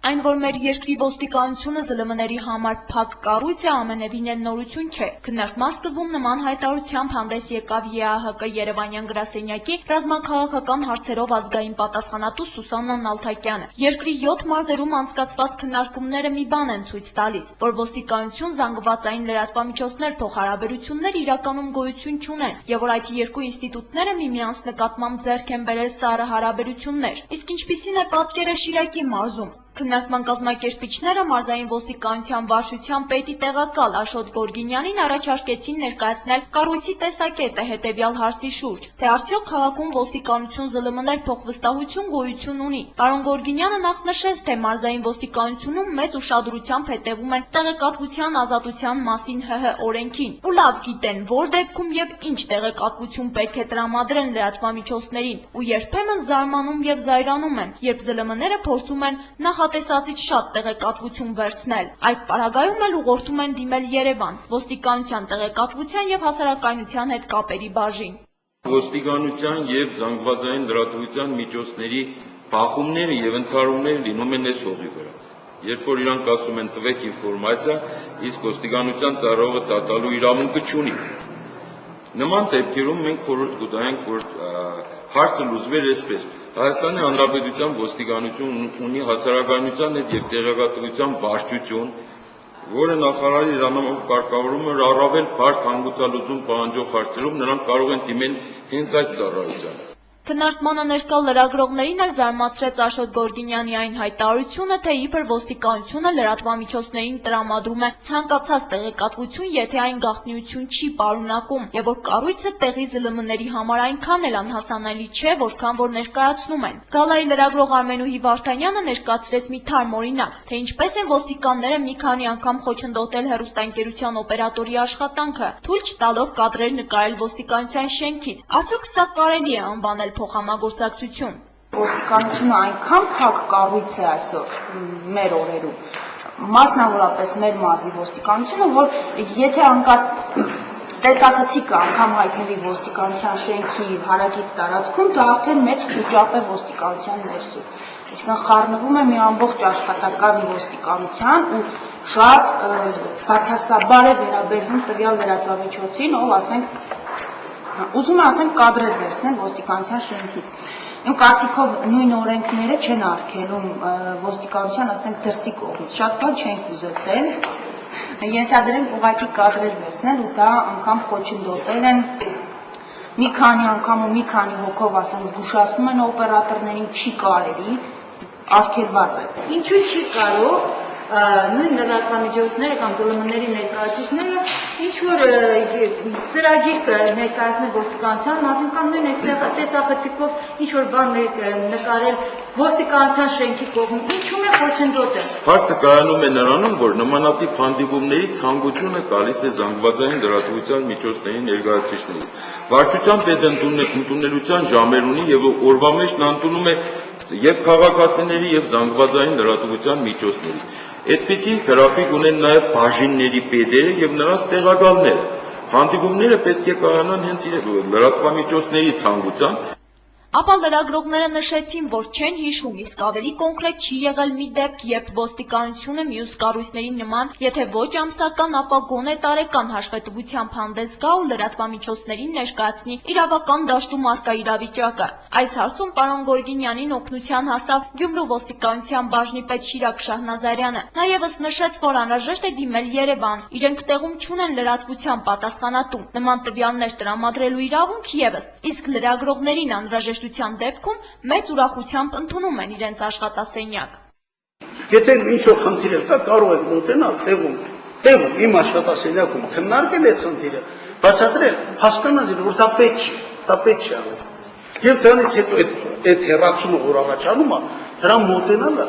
Այն, որ մեր երկրի ոստիկանությունը ԶԼՄ-ների համար փակ կառույց է, ամենևին էլ նորություն չէ։ Քննարկման սկզբում նման հայտարարությամբ հանդես եկավ ԵԱՀԿ Երևանյան գրասենյակի ռազմաքաղաքական հարցերով ազգային պատասխանատու Սուսաննա Նալթակյանը։ Երկրի 7 մարզերում անցկացված քննարկումները մի բան են ցույց տալիս, որ ոստիկանություն, զանգվածային լրատվամիջոցներ, փոխհարաբերություններ իրականում գոյություն չունեն, եւ որ այդ երկու ինստիտուտները միմյանց նկատմամբ ձեռք են բերել սառը հարաբերություններ։ Իսկ ինչպիսին է պատկերը Շիրակի մարզում։ Քննարկման կազմակերպիչները մարզային ոստիկանության վարչության պետի տեղակալ Աշոտ Գորգինյանին առաջարկեցին ներկայացնել կառույցի տեսակետը հետևյալ հարցի շուրջ, թե արդյոք քաղաքում ոստիկանություն ԶԼՄ-ներ փոխվստահություն գոյություն ունի։ Պարոն Գորգինյանը նախ նշեց, թե մարզային ոստիկանությունում մեծ ուշադրությամբ հետևում են տեղեկատվության ազատության մասին ՀՀ օրենքին ու լավ գիտեն, որ դեպքում եւ ինչ տեղեկատվություն պետք է տրամադրեն լրատվամիջոցներին ու երբեմն զարմանում եւ զայրանում են, երբ ԶԼՄ-ները փորձում են նախատեսածից շատ տեղեկատվություն վերցնել։ Այդ պարագայում էլ ուղղորդում են դիմել Երևան, ոստիկանության տեղեկատվության եւ հասարակայնության հետ կապերի բաժին։ Ոստիկանության եւ զանգվածային լրատվության միջոցների բախումները եւ ընդհարումները լինում են այս հողի վրա։ Երբ որ իրանք ասում են տվեք ինֆորմացիա, իսկ ոստիկանության ծառայողը տատալու իրավունքը չունի։ Նման դեպքերում մենք խորհուրդ կտայինք, որ հարցը լուծվեր այսպես։ Հայաստանի Հանրապետության ոստիկանությունն ունի հասարակայնության հետ եւ տեղեկատվության վարչություն, որը նախարարի իրանով կարգավորում է առավել բարդ հանգուցալուծում պահանջող հարցերում նրանք կարող են դիմել հենց այդ ծառայությանը։ Քննարկմանը ներկա լրագրողներին էլ զարմացրեց Աշոտ Գորգինյանի այն հայտարարությունը, թե իբր ոստիկանությունը լրատվամիջոցներին տրամադրում է ցանկացած տեղեկատվություն, եթե այն գաղտնիություն չի պարունակում, եւ որ կառույցը տեղի ԶԼՄ-ների համար այնքան էլ անհասանելի չէ, որքան որ ներկայացնում են։ Գալայի լրագրող Արմենուհի Վարդանյանը ներկայացրեց մի թարմ օրինակ, թե ինչպես են ոստիկանները մի քանի անգամ խոչընդոտել հեռուստաընկերության օպերատորի աշխատանքը, թույլ չտալով կադրեր նկարել ոստիկանության շենքից։ Արդյոք սա կարելի է անվանել փոխհամագործակցություն։ Ոստիկանությունը այնքան փակ կառույց է այսօր մեր օրերում, մասնավորապես մեր մարզի ոստիկանությունը, որ եթե անկած տեսախցիկը անգամ հայտնվի ոստիկանության շենքի հարակից տարածքում, դա արդեն մեծ քուճապ է ոստիկանության ներսում։ Այսինքն խառնվում է մի ամբողջ աշխատակազմ ոստիկանության ու շատ բացասաբար է վերաբերվում տվյալ լրատվամիջոցին, ով ուզում է ասենք կադրեր վերցնել ոստիկանության շենքից։ Իմ կարծիքով նույն օրենքները չեն արգելում ոստիկանության, ասենք դրսի կողմից, շատ բան չենք ուզեցել, ենթադրենք ուղղակի կադրեր վերցնել ու դա անգամ խոչընդոտել են մի քանի անգամ ու մի քանի հոգով ասենք զգուշացնում են օպերատորներին չի կարելի, արգելված է։ Ինչու չի կարող նույն լրատվամիջոցները կամ ԶԼՄ-ների ներկայացուցիչները ինչ-որ ծրագիր ներկայացնել ոստիկանության մասին կամ նույն այստեղ տեսախցիկով ինչ-որ բան նկարել ոստիկանության շենքի կողմում, ինչու՞ է խոչընդոտել։ Հարցը կայանում է նրանում, որ նմանատիպ հանդիպումների ցանկությունը տալիս է զանգվածային լրատվության միջոցների ներկայացուցիչներից։ Վարչության պետընդունելության ժամեր ունի եւ օրվա մեջ նա ընդունում է եւ քաղաքացիների եւ զանգվածային լրատվության միջոցների։ Այդպիսի գրաֆիկ ունեն նաև բաժինների պետերը եւ նրանց տեղակալները։ Հանդիպումները պետք է կայանան հենց լրատվամիջոցների ցանկության։ Ապա լրագրողները նշեցին, որ չեն հիշում, իսկ ավելի կոնկրետ չի եղել մի դեպք, երբ ոստիկանությունը մյուս կառույցների նման, եթե ոչ ամսական, ապա գոնե տարեկան հաշվետվությամբ հանդես գա ու լրատվամիջոցներին ներկայացնի իրավական դաշտում առկա իրավիճակը։ Այս հարցում պարոն Գորգինյանին օգնության հասավ Գյումրու ոստիկանության բաժնի պետ Շիրակ Շահնազարյանը։ Նա ևս նշեց, որ անհրաժեշտ է դիմել Երևան, իրենք տեղում չունեն լրատվության պատասխանատու, նման տվյալներ տրամադրելու իրավունք ևս, իսկ լրագրողներին անհրաժեշտության դեպքում մեծ ուրախությամբ ընդունում են իրենց աշխատասենյակ։ Եթե ինչ-որ խնդիր կա, կարող եք մոտենալ տեղում իմ աշխատասենյակում քննարկել այդ խնդիրը, բացատրել, հասկանալ, որ դա պետք չէ անել։ Եվ դրանից հետո այդ հեռացումը, որ առաջանում է, դրան մոտենալը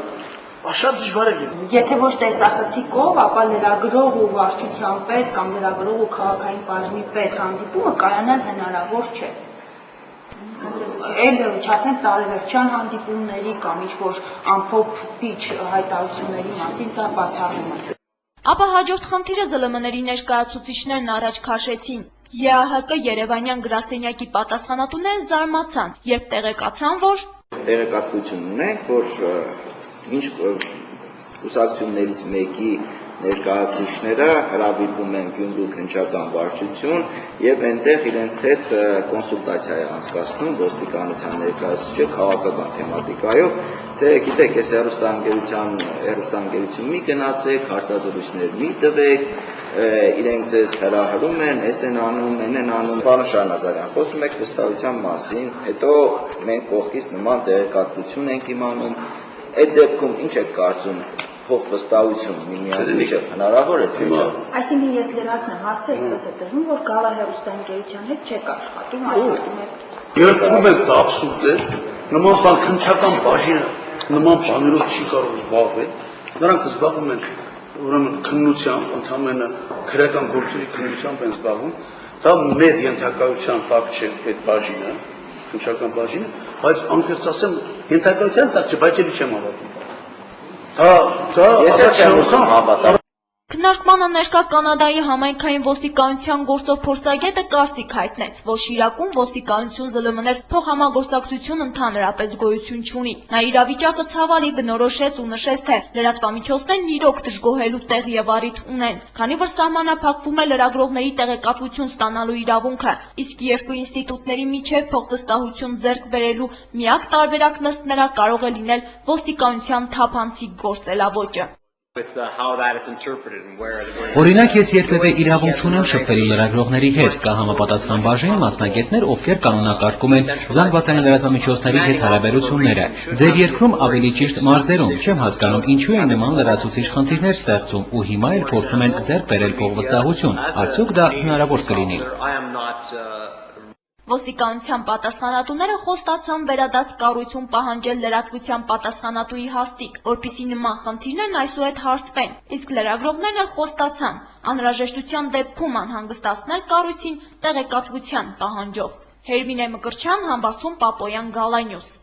շատ դժվար է լինում։ Եթե ոչ տեսախցիկով, ապա լրագրող ու վարչության պետ կամ լրագրող ու քաղաքային բաժնի պետ հանդիպումը կայանալ հնարավոր չէ։ Էլ չասենք տարեվերջյան հանդիպումների կամ ինչ-որ ամփոփիչ հայտարարությունների մասին դա բացառում է։ Ապա հաջորդ խնդիրը ԶԼՄ-ների ներկայացուցիչներն առաջ քաշեցին։ ԵԱՀԿ Երևանյան գրասենյակի պատասխանատուները զարմացան, երբ տեղեկացան, որ տեղեկատվություն ունենք, որ ինչ կուսակցություններից մեկի ներկայացուցիչները հրավիրվում են Գյումրու քննչական վարչություն եւ այնտեղ իրենց հետ կոնսուլտացիա է անցկացնում ոստիկանության ներկայացուցիչը քաղաքական թեմատիկայով, թե գիտեք, այս հեռուստաընկերություն մի գնացեք, հարցազրույցներ մի տվեք, իրենք ձեզ հրահրում են, այս են անում, այն են անում, պարոն Շահնազարյան, խոսում եք վստահության մասին, հետո մենք կողքից նման տեղեկատվություն ենք իմանում, այդ դեպքում ինչ եք կարծում, փոխվստահություն միմյանց միջև հնարավոր է թե՞ չէ։ Այսինքն ես լրացնեմ, հարցը այսպես է տեղում, որ Գալա հեռուստաընկերության հետ չեք աշխատում, աշխատում եք։ Երբում եք դա աբսուրդ է, նման բան քննչական բաժինը նման բաներով չի կարող զբաղվել, նրանք զբաղվում են ուրեմն քննությամբ, ընդհանրապես քրեական գործերի քննությամբ են զբաղվում, դա մեր ենթակայության տակ չէ այդ բաժինը, քննչական բաժինը, բայց անկեղծ ասեմ, ենթակայության տակ չէ, բայց էլի չեմ հավատում։ Դա Քննարկմանը ներկա Կանադայի համայնքային ոստիկանության գործով փորձագետը կարծիք հայտնեց, որ Շիրակում ոստիկանություն ԶԼՄ-ներ փոխհամագործակցություն ընդհանրապես գոյություն չունի։ Նա իրավիճակը ցավալի բնորոշեց ու նշեց, թե լրատվամիջոցներն իրոք դժգոհելու տեղ եւ առիթ ունեն, քանի որ սահմանափակվում է լրագրողների տեղեկատվություն ստանալու իրավունքը, իսկ երկու ինստիտուտների միջև փոխվստահություն ձեռք բերելու միակ տարբերակն ըստ նրա կարող է լինել ոստիկանության թափանցիկ գործելավոճը։ Օրինակ ես երբևէ իրավունք չունեմ շփվելու լրագրողների հետ, կա համապատասխան բաժին մասնագետներ, ովքեր կանոնակարգում են զանգվածային լրատվամիջոցների հետ հարաբերությունները։ Ձեր երկրում ավելի ճիշտ մարզերում, չեմ հասկանում ինչու են նման լրացուցիչ խնդիրներ ստեղծում ու հիմա էլ փորձում են ձեռք բերել փոխվստահություն, արդյոք դա հնարավոր կլինի։ Ոստիկանության պատասխանատուները խոստացան վերադաս կառույցում պահանջել լրատվության պատասխանատուի հաստիք, որպեսզի նման խնդիրներն այսուհետ հարթվեն, իսկ լրագրողներն էլ խոստացան անհրաժեշտության դեպքում անհանգստացնել կառույցին տեղեկատվության պահանջով։ Հերմինե Մկրտչյան, Համբարձում Պապոյան, Գալա Նյուզ։